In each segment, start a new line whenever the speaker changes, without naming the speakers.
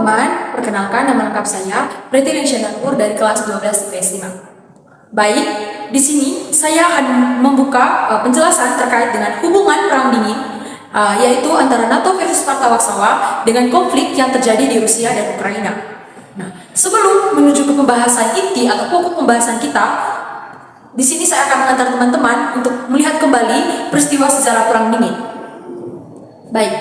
teman-teman, perkenalkan nama lengkap saya, Preti Linsyanapur dari kelas 12 IPS 5. Baik, di sini saya akan membuka penjelasan terkait dengan hubungan perang dingin, yaitu antara NATO versus Sparta Warsawa dengan konflik yang terjadi di Rusia dan Ukraina. Nah, sebelum menuju ke pembahasan inti atau pokok pembahasan kita, di sini saya akan mengantar teman-teman untuk melihat kembali peristiwa sejarah perang dingin. Baik,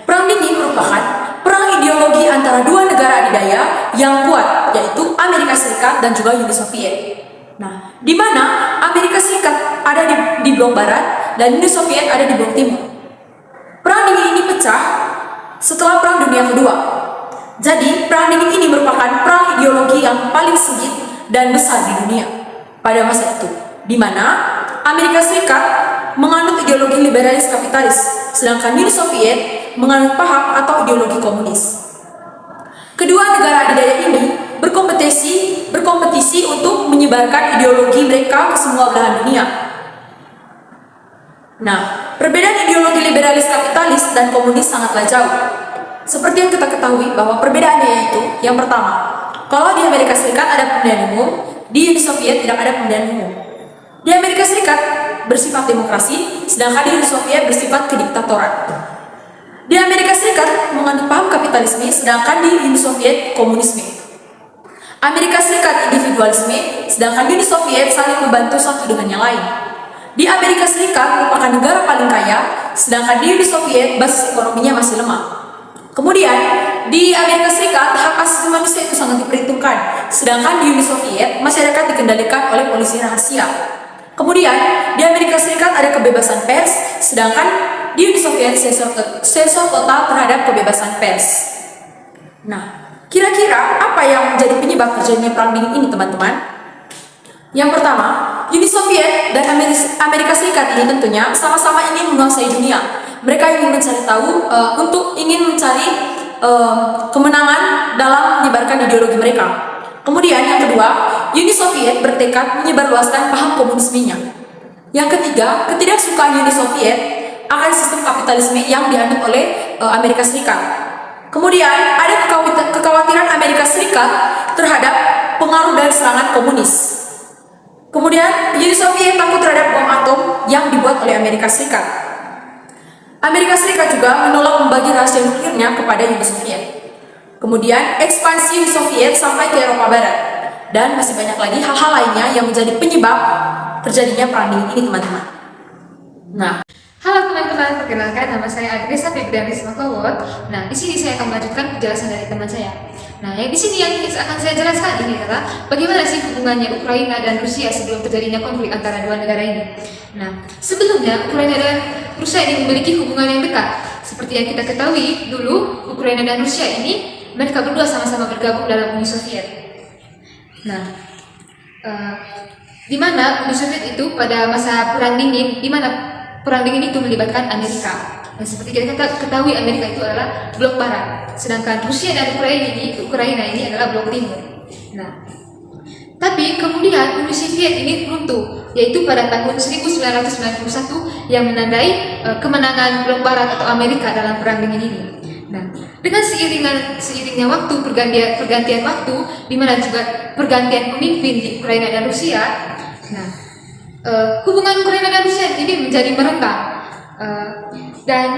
perang dingin merupakan perang ideologi antara dua negara adidaya yang kuat, yaitu Amerika Serikat dan juga Uni Soviet. Nah, di mana Amerika Serikat ada di blok barat dan Uni Soviet ada di blok timur. Perang dingin ini pecah setelah Perang Dunia Kedua. Jadi, perang dingin ini merupakan perang ideologi yang paling sengit dan besar di dunia pada masa itu, di mana Amerika Serikat menganut ideologi liberalis kapitalis, sedangkan Uni Soviet menganut paham atau ideologi komunis. Kedua negara adidaya ini berkompetisi untuk menyebarkan ideologi mereka ke semua belahan dunia. Nah, perbedaan ideologi liberalis kapitalis dan komunis sangatlah jauh. Seperti yang kita ketahui bahwa perbedaannya yaitu, yang pertama, kalau di Amerika Serikat ada pemilihan umum, di Uni Soviet tidak ada pemilihan umum. Di Amerika Serikat bersifat demokrasi, sedangkan di Uni Soviet bersifat kediktatoran. Di Amerika Serikat menganut paham kapitalisme, sedangkan di Uni Soviet komunisme. Amerika Serikat individualisme, sedangkan Uni Soviet saling membantu satu dengan yang lain. Di Amerika Serikat merupakan negara paling kaya, sedangkan di Uni Soviet basis ekonominya masih lemah. Kemudian, di Amerika Serikat hak asasi manusia itu sangat diperhitungkan, sedangkan di Uni Soviet masyarakat dikendalikan oleh polisi rahasia. Kemudian, di Amerika Serikat ada kebebasan pers, sedangkan di Uni Soviet sensor total terhadap kebebasan pers. Nah, kira-kira apa yang menjadi penyebab terjadinya perang dingin ini, teman-teman? Yang pertama, Uni Soviet dan Amerika Serikat ini tentunya sama-sama ingin menguasai dunia. Mereka ingin mencari tahu, ingin mencari kemenangan dalam menyebarkan ideologi mereka. Kemudian yang kedua, Uni Soviet bertekad menyebarluaskan paham komunismenya. Yang ketiga, ketidaksukaan Uni Soviet akan sistem kapitalisme yang dianut oleh Amerika Serikat. Kemudian ada kekhawatiran Amerika Serikat terhadap pengaruh dari serangan komunis. Kemudian Uni Soviet takut terhadap bom atom yang dibuat oleh Amerika Serikat. Amerika Serikat juga menolak membagi rahasia nuklirnya kepada Uni Soviet. Kemudian ekspansi Uni Soviet sampai ke Eropa Barat. Dan masih banyak lagi hal-hal lainnya yang menjadi penyebab terjadinya perang dingin ini, teman-teman. Nah,
halo teman-teman, perkenalkan nama saya Agresa Febrianis Makowot. Nah, di sini saya akan melanjutkan penjelasan dari teman saya. Nah, yang di sini yang akan saya jelaskan ini adalah bagaimana sih hubungannya Ukraina dan Rusia sebelum terjadinya konflik antara dua negara ini. Nah, sebelumnya Ukraina dan Rusia ini memiliki hubungan yang dekat. Seperti yang kita ketahui, dulu Ukraina dan Rusia ini mereka berdua sama-sama bergabung dalam Uni Soviet. Nah, di mana Uni Soviet itu pada masa perang dingin, di mana perang dingin itu melibatkan Amerika. Dan seperti kita ketahui, Amerika itu adalah blok barat, sedangkan Rusia dan Ukraina ini adalah blok timur. Nah, tapi kemudian Uni Soviet ini runtuh, yaitu pada tahun 1991 yang menandai kemenangan blok barat atau Amerika dalam perang dingin ini. Nah, dengan seiringnya waktu, pergantian waktu, di mana juga pergantian pemimpin di Ukraina dan Rusia, nah, hubungan Ukraina dan Rusia ini menjadi merenggang, dan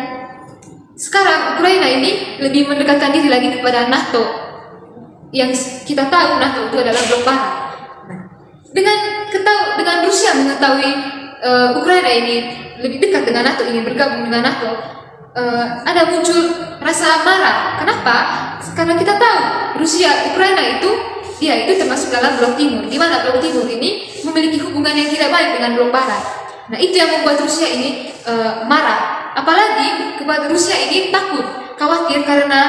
sekarang Ukraina ini lebih mendekatkan diri lagi kepada NATO, yang kita tahu NATO itu adalah blok barat. Nah, dengan Rusia mengetahui Ukraina ini lebih dekat dengan NATO, ingin bergabung dengan NATO, ada muncul rasa marah. Kenapa? Karena kita tahu Ukraina itu termasuk dalam blok timur, di mana blok timur ini memiliki hubungan yang tidak baik dengan blok barat. Nah, itu yang membuat Rusia ini marah. Apalagi kepada Rusia ini khawatir karena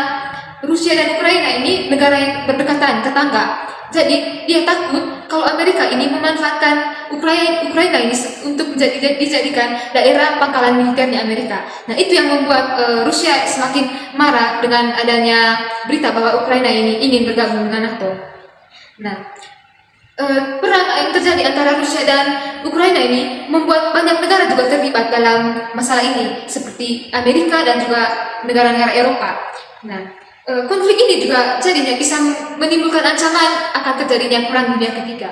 Rusia dan Ukraina ini negara yang berdekatan, tetangga. Jadi dia takut kalau Amerika ini memanfaatkan Ukraina ini untuk dijadikan daerah pangkalan militernya Amerika. Nah, itu yang membuat Rusia semakin marah dengan adanya berita bahwa Ukraina ini ingin bergabung dengan NATO. Nah, perang yang terjadi antara Rusia dan Ukraina ini membuat banyak negara juga terlibat dalam masalah ini, seperti Amerika dan juga negara-negara Eropa. Nah, konflik ini juga jadinya bisa menimbulkan ancaman akan terjadinya perang dunia ketiga.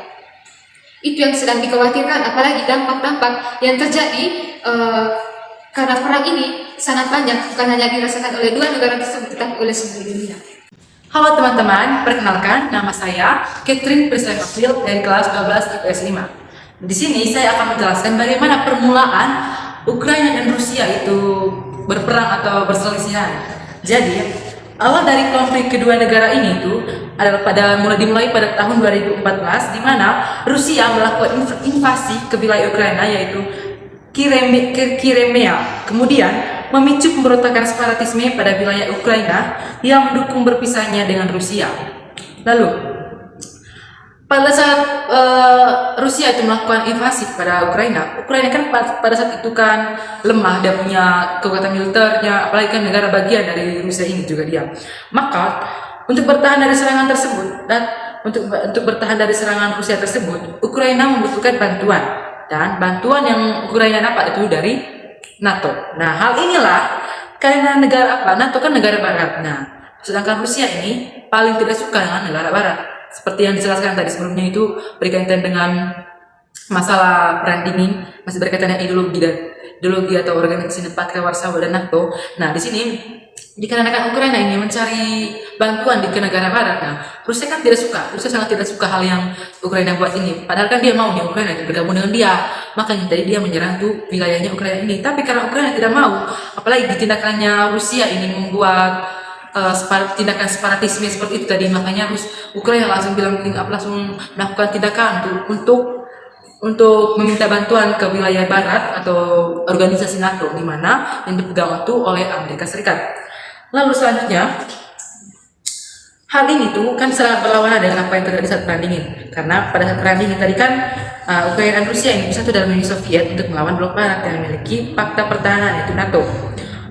Itu yang sedang dikhawatirkan, apalagi dampak-dampak yang terjadi karena perang ini sangat banyak, bukan hanya dirasakan oleh dua negara tersebut, tetapi oleh seluruh dunia.
Halo teman-teman, perkenalkan nama saya Catherine Priscilla April dari kelas 12 IPS 5. Di sini saya akan menjelaskan bagaimana permulaan Ukraina dan Rusia itu berperang atau berselisihan. Jadi, awal dari konflik kedua negara ini itu adalah dimulai pada tahun 2014 di mana Rusia melakukan invasi ke wilayah Ukraina yaitu Crimea. Kemudian memicu pemberontakan separatisme pada wilayah Ukraina yang mendukung berpisahnya dengan Rusia. Lalu pada saat Rusia itu melakukan invasi pada Ukraina kan pada saat itu kan lemah dan punya kekuatan militernya, apalagi kan negara bagian dari Rusia ini juga dia. Maka untuk bertahan dari serangan tersebut dan untuk bertahan dari serangan Rusia tersebut, Ukraina membutuhkan bantuan, dan bantuan yang Ukraina dapat itu dari NATO. Nah, hal inilah karena negara NATO kan negara barat. Nah, sedangkan Rusia ini paling tidak suka dengan negara barat. Seperti yang dijelaskan tadi sebelumnya itu berkaitan dengan masalah perang dingin, masih berkaitan dengan ideologi atau organisasi Pakta Warsawa dan NATO. Nah, di sini dikarenakan Ukraina ini mencari bantuan di negara barat, nah Rusia kan tidak suka, Rusia sangat tidak suka hal yang Ukraina buat ini. Padahal kan dia mau nih Ukraina bergabung dengan dia, makanya tadi dia menyerang tuh wilayahnya Ukraina ini. Tapi karena Ukraina tidak mau, apalagi tindakannya Rusia ini membuat tindakan separatisme seperti itu tadi, makanya Ukraina langsung melakukan tindakan untuk meminta bantuan ke wilayah barat atau organisasi NATO di mana yang dipegang itu oleh Amerika Serikat. Lalu selanjutnya, hal ini tuh kan sangat berlawanan dengan apa yang terjadi saat perang dingin. Karena pada saat perang dingin tadi kan Ukraina dan Rusia ini bersatu dalam Uni Soviet untuk melawan blok barat yang memiliki fakta pertahanan yaitu NATO.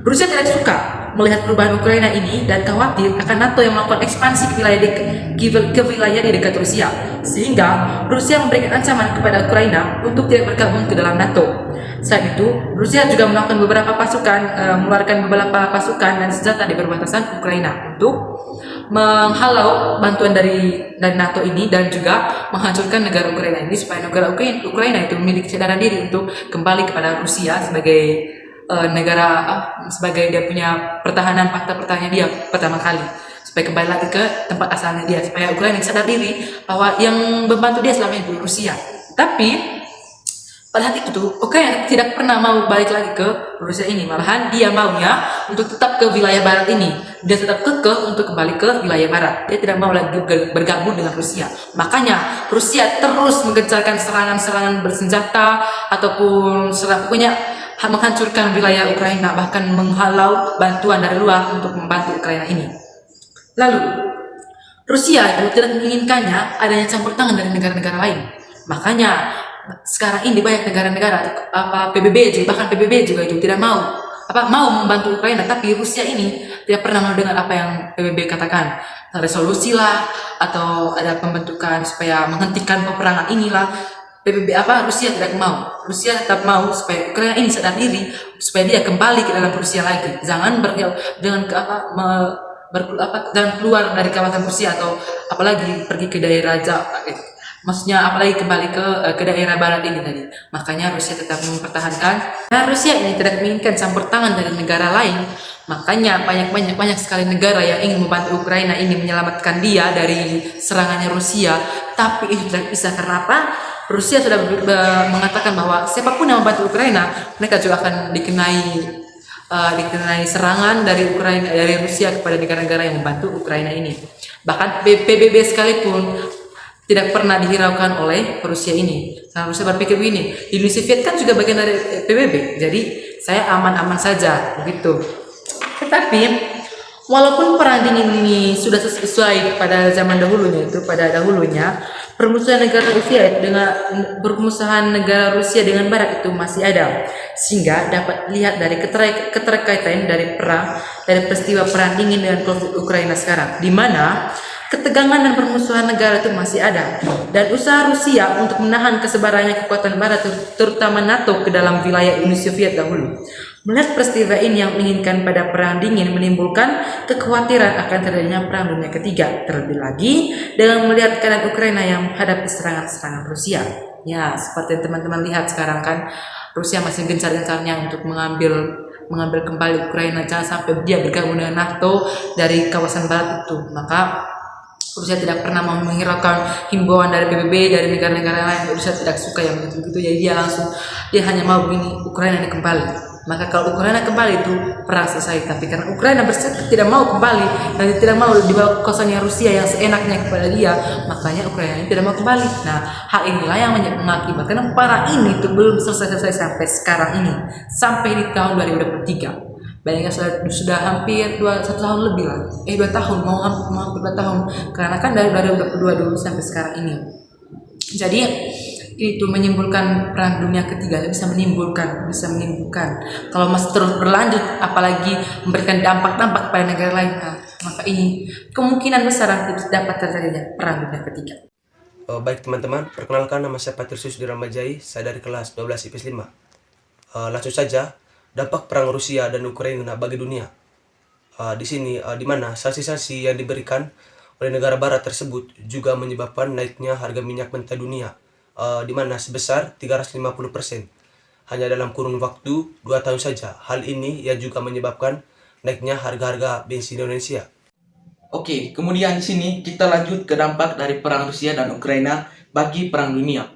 Rusia tidak suka melihat perubahan Ukraina ini dan khawatir akan NATO yang melakukan ekspansi ke wilayah di dekat Rusia, sehingga Rusia memberikan ancaman kepada Ukraina untuk tidak bergabung ke dalam NATO. Saat itu, Rusia juga melakukan mengeluarkan beberapa pasukan dan senjata di perbatasan Ukraina untuk menghalau bantuan dari NATO ini dan juga menghancurkan negara Ukraina ini supaya negara Ukraina itu memiliki kesadaran diri untuk kembali kepada Rusia sebagai sebagai dia punya fakta pertahanan dia pertama kali, supaya kembali lagi ke tempat asalnya dia, supaya Ukraina sadar diri bahwa yang membantu dia selama itu Rusia. Tapi pada saat itu tuh Ukraina tidak pernah mau balik lagi ke Rusia ini, malahan dia maunya untuk tetap ke wilayah barat ini, dia tetap kekeh untuk kembali ke wilayah barat, dia tidak mau lagi bergabung dengan Rusia. Makanya Rusia terus menggencarkan serangan-serangan bersenjata ataupun pokoknya menghancurkan wilayah Ukraina, bahkan menghalau bantuan dari luar untuk membantu Ukraina ini. Lalu, Rusia itu tidak menginginkannya adanya campur tangan dari negara-negara lain. Makanya sekarang ini banyak negara-negara PBB juga, bahkan PBB juga itu tidak mau membantu Ukraina, tapi Rusia ini tidak pernah mendengar apa yang PBB katakan. Resolusi lah atau ada pembentukan supaya menghentikan peperangan inilah. Rusia tidak mau. Rusia tetap mau supaya Ukraina ini sadar diri, supaya dia kembali ke dalam Rusia lagi. Jangan jangan keluar dari kawasan Rusia atau apalagi pergi ke daerah maksudnya apalagi kembali ke daerah barat ini tadi. Makanya Rusia tetap mempertahankan. Nah, Rusia ini tidak menginginkan campur tangan dari negara lain. Makanya banyak sekali negara yang ingin membantu Ukraina ini menyelamatkan dia dari serangannya Rusia. Tapi itu tidak bisa, karena apa? Rusia sudah mengatakan bahwa siapapun yang membantu Ukraina, mereka juga akan dikenai serangan dari Rusia kepada negara-negara yang membantu Ukraina ini. Bahkan PBB sekalipun tidak pernah dihiraukan oleh Rusia ini. Karena Rusia berpikir begini, Uni Soviet kan juga bagian dari PBB, jadi saya aman-aman saja begitu. Tetapi walaupun perang dingin ini sudah sesuai pada zaman dahulunya, permusuhan negara Rusia dengan Barat itu masih ada, sehingga dapat dilihat dari keterkaitan dari peristiwa perang dingin dengan konflik Ukraina sekarang, di mana ketegangan dan permusuhan negara itu masih ada, dan usaha Rusia untuk menahan kesebarannya kekuatan Barat terutama NATO ke dalam wilayah Uni Soviet dahulu
Melihat peristiwa ini yang menginginkan pada perang dingin menimbulkan kekhawatiran akan terjadinya perang dunia ketiga. Terlebih lagi dengan melihat keadaan Ukraina yang menghadapi serangan-serangan Rusia. Ya, seperti yang teman-teman lihat sekarang kan, Rusia masih gencar-gencarnya untuk mengambil kembali Ukraina, jangan sampai dia bergabung dengan NATO dari kawasan barat itu. Maka Rusia tidak pernah mau menghiraukan himbauan dari PBB, dari negara-negara lain. Rusia tidak suka yang begitu-begitu, jadi dia hanya mau begini, Ukraina ini kembali. Maka kalau Ukraina kembali itu perang selesai. Tapi karena Ukraina tidak mau kembali dan tidak mau dibawa kosongnya Rusia yang seenaknya kepada dia, makanya Ukraina ini tidak mau kembali. Nah, hal inilah yang mengakibatkan perang ini itu belum selesai sampai sekarang ini, sampai di tahun 2023. Bayangkan sudah hampir 1 tahun lebih lah, 2 tahun, mau hampir 2 tahun, karena kan dari 2022 dulu sampai sekarang ini. Jadi itu menyimpulkan perang dunia ketiga bisa menimbulkan kalau masih terus berlanjut, apalagi memberikan dampak pada negara lain, maka ini kemungkinan besar nanti dapat terjadinya perang dunia ketiga.
Baik teman-teman, perkenalkan nama saya Patrisius Diramajai, saya dari kelas 12 IPS 5. Langsung saja, dampak perang Rusia dan Ukraina bagi dunia. Di sini, di mana sanksi-sanksi yang diberikan oleh negara barat tersebut juga menyebabkan naiknya harga minyak mentah dunia, di mana sebesar 350% hanya dalam kurun waktu 2 tahun saja. Hal ini yang juga menyebabkan naiknya harga-harga bensin di Indonesia.
Oke, kemudian di sini kita lanjut ke dampak dari perang Rusia dan Ukraina bagi perang dunia.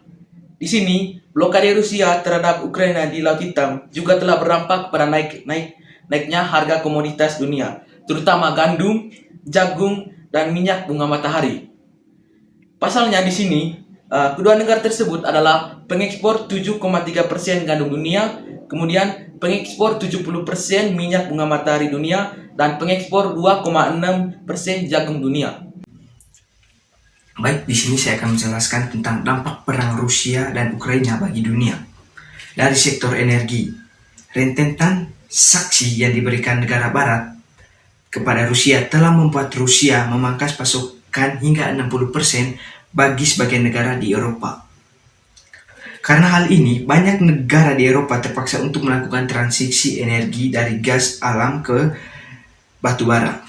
Di sini, blokade Rusia terhadap Ukraina di Laut Hitam juga telah berdampak pada naiknya harga komoditas dunia, terutama gandum, jagung, dan minyak bunga matahari. Pasalnya di sini, kedua negara tersebut adalah pengekspor 7,3% gandum dunia, kemudian pengekspor 70% minyak bunga matahari dunia, dan pengekspor 2,6% jagung dunia.
Baik, di sini saya akan menjelaskan tentang dampak perang Rusia dan Ukraina bagi dunia. Dari sektor energi, rentetan sanksi yang diberikan negara barat kepada Rusia telah membuat Rusia memangkas pasokan hingga 60% bagi sebagian negara di Eropa. Karena hal ini, banyak negara di Eropa terpaksa untuk melakukan transisi energi dari gas alam ke batu bara.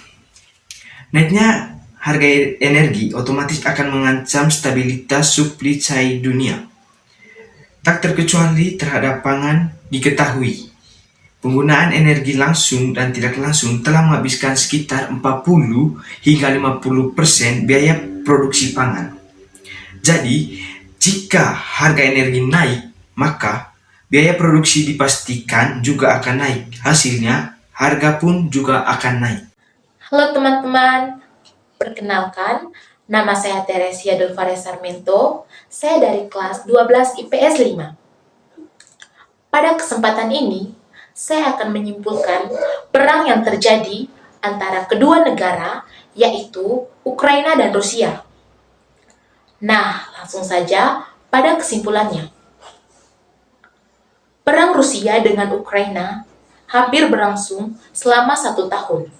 Naiknya harga energi otomatis akan mengancam stabilitas supply dunia. Tak terkecuali terhadap pangan. Diketahui, penggunaan energi langsung dan tidak langsung telah menghabiskan sekitar 40 hingga 50% biaya produksi pangan. Jadi, jika harga energi naik, maka biaya produksi dipastikan juga akan naik. Hasilnya, harga pun juga akan naik.
Halo teman-teman, perkenalkan, nama saya Teresia Dolvares Sarmento, saya dari kelas 12 IPS 5. Pada kesempatan ini, saya akan menyimpulkan perang yang terjadi antara kedua negara, yaitu Ukraina dan Rusia. Nah, langsung saja pada kesimpulannya. Perang Rusia dengan Ukraina hampir berlangsung selama 1 tahun.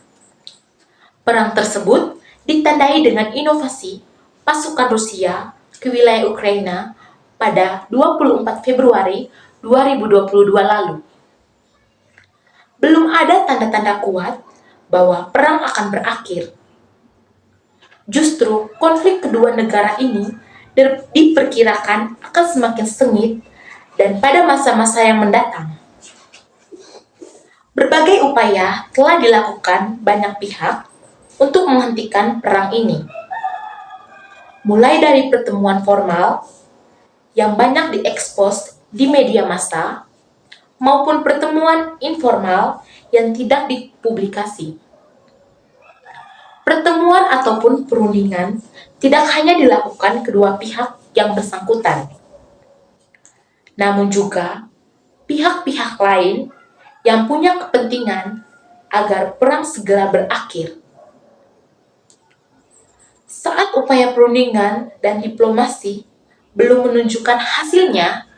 Perang tersebut ditandai dengan inovasi pasukan Rusia ke wilayah Ukraina pada 24 Februari 2022 lalu. Belum ada tanda-tanda kuat bahwa perang akan berakhir. Justru konflik kedua negara ini diperkirakan akan semakin sengit dan pada masa-masa yang mendatang. Berbagai upaya telah dilakukan banyak pihak untuk menghentikan perang ini. Mulai dari pertemuan formal yang banyak diekspos di media massa, maupun pertemuan informal yang tidak dipublikasi. Pertemuan ataupun perundingan tidak hanya dilakukan kedua pihak yang bersangkutan, namun juga pihak-pihak lain yang punya kepentingan agar perang segera berakhir. Saat upaya perundingan dan diplomasi belum menunjukkan hasilnya,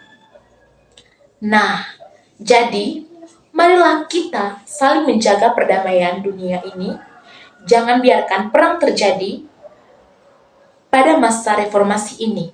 jadi marilah kita saling menjaga perdamaian dunia ini. Jangan biarkan perang terjadi pada masa reformasi ini.